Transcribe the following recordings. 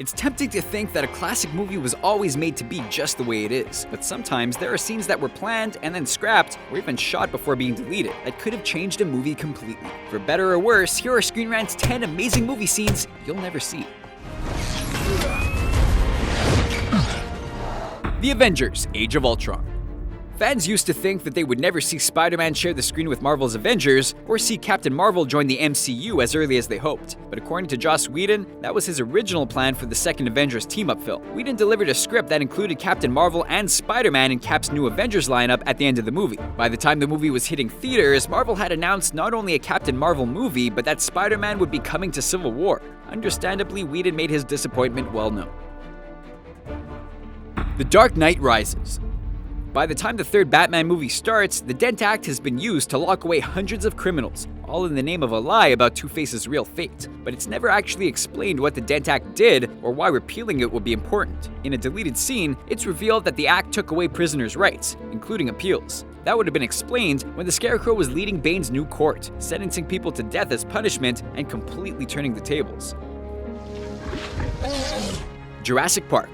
It's tempting to think that a classic movie was always made to be just the way it is, but sometimes there are scenes that were planned and then scrapped or even shot before being deleted that could have changed a movie completely. For better or worse, here are ScreenRant's 10 amazing movie scenes you'll never see. The Avengers: Age of Ultron. Fans used to think that they would never see Spider-Man share the screen with Marvel's Avengers or see Captain Marvel join the MCU as early as they hoped. But according to Joss Whedon, that was his original plan for the second Avengers team-up film. Whedon delivered a script that included Captain Marvel and Spider-Man in Cap's new Avengers lineup at the end of the movie. By the time the movie was hitting theaters, Marvel had announced not only a Captain Marvel movie, but that Spider-Man would be coming to Civil War. Understandably, Whedon made his disappointment well known. The Dark Knight Rises. By the time the third Batman movie starts, the Dent Act has been used to lock away hundreds of criminals, all in the name of a lie about Two-Face's real fate. But it's never actually explained what the Dent Act did or why repealing it would be important. In a deleted scene, it's revealed that the act took away prisoners' rights, including appeals. That would have been explained when the Scarecrow was leading Bane's new court, sentencing people to death as punishment and completely turning the tables. Jurassic Park.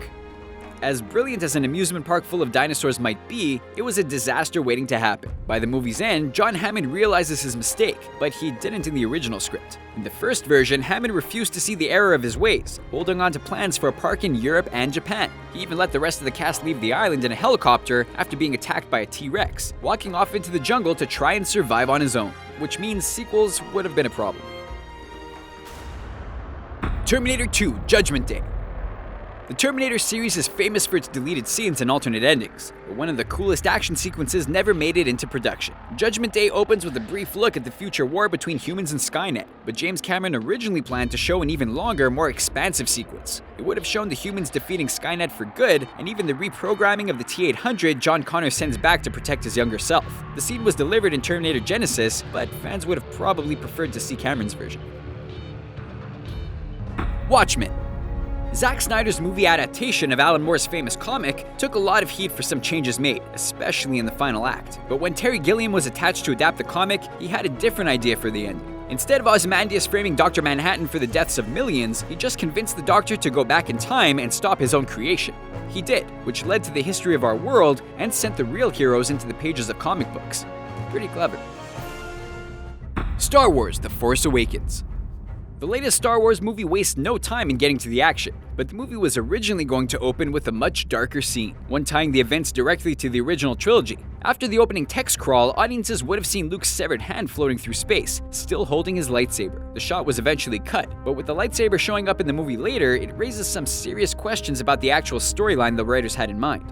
As brilliant as an amusement park full of dinosaurs might be, it was a disaster waiting to happen. By the movie's end, John Hammond realizes his mistake, but he didn't in the original script. In the first version, Hammond refused to see the error of his ways, holding on to plans for a park in Europe and Japan. He even let the rest of the cast leave the island in a helicopter after being attacked by a T-Rex, walking off into the jungle to try and survive on his own, which means sequels would have been a problem. Terminator 2: Judgement Day. The Terminator series is famous for its deleted scenes and alternate endings, but one of the coolest action sequences never made it into production. Judgment Day opens with a brief look at the future war between humans and Skynet, but James Cameron originally planned to show an even longer, more expansive sequence. It would have shown the humans defeating Skynet for good, and even the reprogramming of the T-800 John Connor sends back to protect his younger self. The scene was delivered in Terminator Genesis, but fans would have probably preferred to see Cameron's version. Watchmen. Zack Snyder's movie adaptation of Alan Moore's famous comic took a lot of heat for some changes made, especially in the final act. But when Terry Gilliam was attached to adapt the comic, he had a different idea for the ending. Instead of Ozymandias framing Dr. Manhattan for the deaths of millions, he just convinced the Doctor to go back in time and stop his own creation. He did, which led to the history of our world and sent the real heroes into the pages of comic books. Pretty clever. Star Wars: The Force Awakens. The latest Star Wars movie wastes no time in getting to the action, but the movie was originally going to open with a much darker scene, one tying the events directly to the original trilogy. After the opening text crawl, audiences would have seen Luke's severed hand floating through space, still holding his lightsaber. The shot was eventually cut, but with the lightsaber showing up in the movie later, it raises some serious questions about the actual storyline the writers had in mind.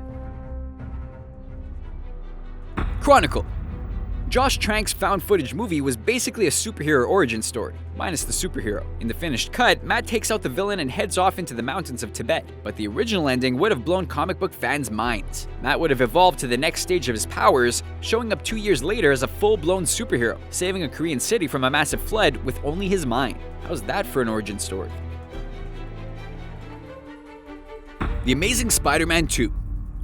Chronicle. Josh Trank's found-footage movie was basically a superhero origin story, minus the superhero. In the finished cut, Matt takes out the villain and heads off into the mountains of Tibet, but the original ending would have blown comic book fans' minds. Matt would have evolved to the next stage of his powers, showing up 2 years later as a full-blown superhero, saving a Korean city from a massive flood with only his mind. How's that for an origin story? The Amazing Spider-Man 2.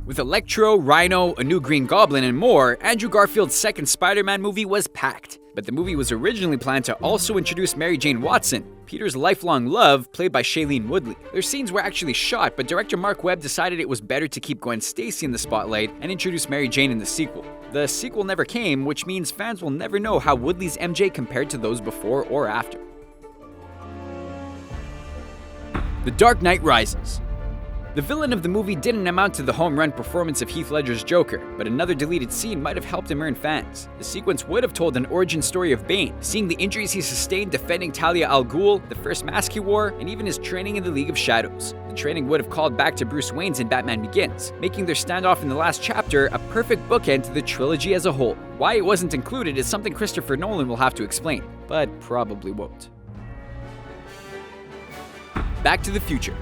With Electro, Rhino, a new Green Goblin, and more, Andrew Garfield's second Spider-Man movie was packed. But the movie was originally planned to also introduce Mary Jane Watson, Peter's lifelong love, played by Shailene Woodley. Their scenes were actually shot, but director Mark Webb decided it was better to keep Gwen Stacy in the spotlight and introduce Mary Jane in the sequel. The sequel never came, which means fans will never know how Woodley's MJ compared to those before or after. The Dark Knight Rises. The villain of the movie didn't amount to the home run performance of Heath Ledger's Joker, but another deleted scene might have helped him earn fans. The sequence would have told an origin story of Bane, seeing the injuries he sustained defending Talia al Ghul, the first mask he wore, and even his training in the League of Shadows. The training would have called back to Bruce Wayne's in Batman Begins, making their standoff in the last chapter a perfect bookend to the trilogy as a whole. Why it wasn't included is something Christopher Nolan will have to explain, but probably won't. Back to the Future.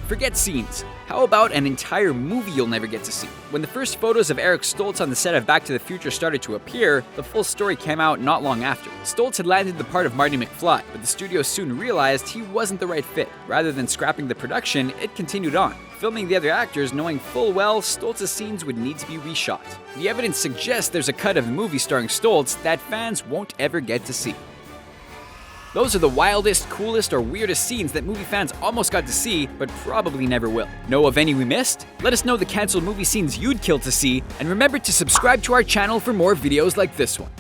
Forget scenes. How about an entire movie you'll never get to see? When the first photos of Eric Stoltz on the set of Back to the Future started to appear, the full story came out not long after. Stoltz had landed the part of Marty McFly, but the studio soon realized he wasn't the right fit. Rather than scrapping the production, it continued on, filming the other actors knowing full well Stoltz's scenes would need to be reshot. The evidence suggests there's a cut of the movie starring Stoltz that fans won't ever get to see. Those are the wildest, coolest, or weirdest scenes that movie fans almost got to see, but probably never will. Know of any we missed? Let us know the cancelled movie scenes you'd kill to see, and remember to subscribe to our channel for more videos like this one.